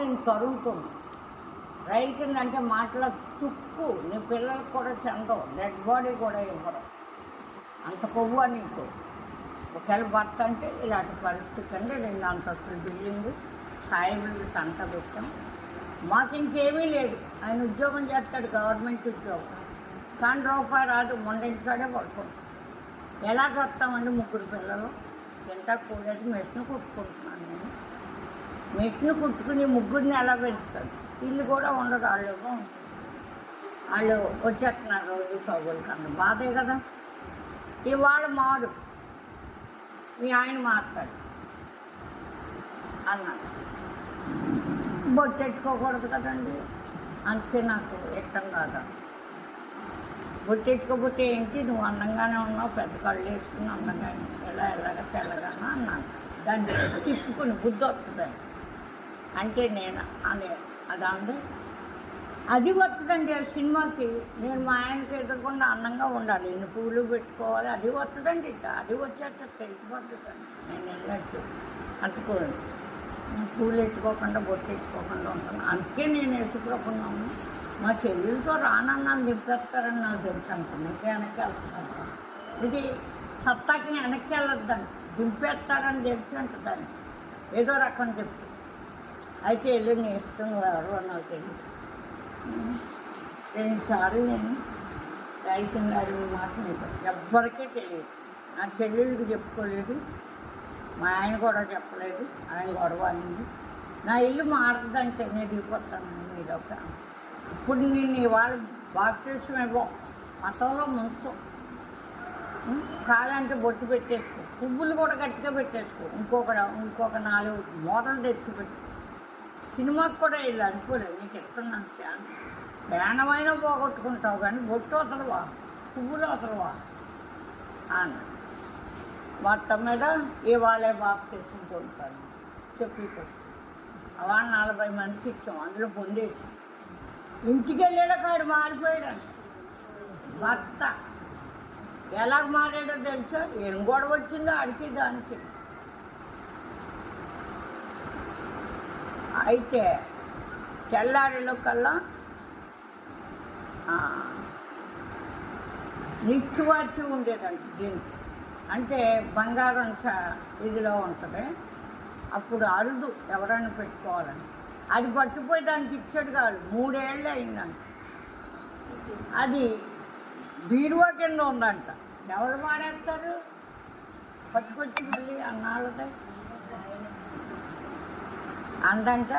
నేను తరుముతుంది. రైలు కింద అంటే మాటల తుక్కు, నీ పిల్లలకు కూడా చెందవు, డెడ్ బాడీ కూడా ఇవ్వరు, అంత కొవ్వ నీకు. ఒకవేళ భర్త అంటే ఇలాంటి పరిస్థితి అంటే 2 అంతస్తుల బిల్డింగు, సాయిబుల్ని తంట పెట్టాం. మాకు ఇంకేమీ లేదు. ఆయన ఉద్యోగం చేస్తాడు, గవర్నమెంట్ ఉద్యోగం, కానీ రూపాయి రాదు, మొండింటికాడే పడుకుంటాం. ఎలా చేస్తామండి? 3 పిల్లలు, ఎంత కూడేది మెషిన్ కుట్టుకుంటున్నాను నేను. మెషిన్ కుట్టుకుని 3 ఎలా పెంచుతాడు? ఇల్లు కూడా ఉండదు. వాళ్ళు వచ్చేస్తున్నారు రోజు చదువులు కన్నా, బాధే కదా. ఇవాళ మాడు, మీ ఆయన మాట్లాడు అన్నాడు. బొట్టెట్టుకోకూడదు కదండి, అంతే నాకు ఇష్టం కాదు. బొట్టెట్టుకోబోతే ఏంటి, నువ్వు అందంగానే ఉన్నావు, పెద్ద కళ్ళు వేసుకుని అందంగానే ఎలాగ తెల్లగానా అన్నాను. దాన్ని తిప్పుకుని బుద్ధి వస్తుంది అంటే నేను అనే అది అంది. అది వస్తుందండి సినిమాకి. నేను మా ఆయనకి ఎదురకుండా అందంగా ఉండాలి, ఇన్ని పూలు పెట్టుకోవాలి, అది వస్తుందండి. అది వచ్చేస్తే తెలిసిపోతుంది. నేను వెళ్ళట్టు అంటుకోను, పూలు ఎట్టుకోకుండా బొట్టు వేసుకోకుండా ఉంటాను. అందుకే నేను వేసుకోకుండా ఉన్నాను. మా చెల్లెలతో రానన్నాను, దింపేస్తారని నాకు తెలుసు అనుకున్నాను. ఇంకా వెనక్కి వెళ్తున్నాను. ఇది సత్తాకి వెనక్కి వెళ్ళొద్దని, దింపేస్తారని తెలిసి ఉంటుందని ఏదో రకం చెప్తాను. అయితే వెళ్ళి నేర్చుకుని ఎవరు నాకు తెలియదు. 2 సార్లు నేను రైతుని అడిగిన మాట ఎవ్వరికీ తెలియదు. నా చెల్లెళ్ళకి చెప్పుకోలేదు, మా ఆయన కూడా చెప్పలేదు. ఆయన గొడవ అయింది. నా ఇల్లు మారుతుందంటే నేను దిగిపోతాను మీదొక. ఇప్పుడు నేను ఇవాళ బాప్టిజం ఇవ్వం, మతంలో ముంచం. కాళ్ళంటే బొట్టు పెట్టేసుకో, పువ్వులు కూడా గట్టిగా పెట్టేసుకో, ఇంకొక 4 మూటలు తెచ్చిపెట్టు. సినిమాకి కూడా వెళ్ళి అనుకోలేదు, నీకు ఇస్తున్నాను ఛాన్స్. ప్రాణమైన పోగొట్టుకుంటావు కానీ బొట్టు వదలవా, పువ్వులు వదలవా అన్న. మొత్తం మీద ఇవాళే బాప్టిజం పొందుతాను చెప్పి అవాళ 40 మందికి ఇచ్చాం, అందులో పొందేసి ఇంటికి వెళ్ళేలా కాడు మారిపోయాడు భర్త. ఎలాగ మారాడో తెలుసా? ఏం గొడవ వచ్చిందో అడిగి దానికి. అయితే తెల్లారిలో కల్లా నిత్యవార్చి ఉండేదండి దీనికి. అంటే బంగారం ఇదిలో ఉంటుంది, అప్పుడు అరుదు ఎవరైనా పెట్టుకోవాలని. అది పట్టుపోయి దానికి ఇచ్చాడు కాదు, 3 ఏళ్ళు అయిందంట. అది బీరువా కింద ఉందంట. ఎవరు మారేస్తారు? పట్టుకొచ్చి మళ్ళీ అన్నాళ్ళదే అందంట.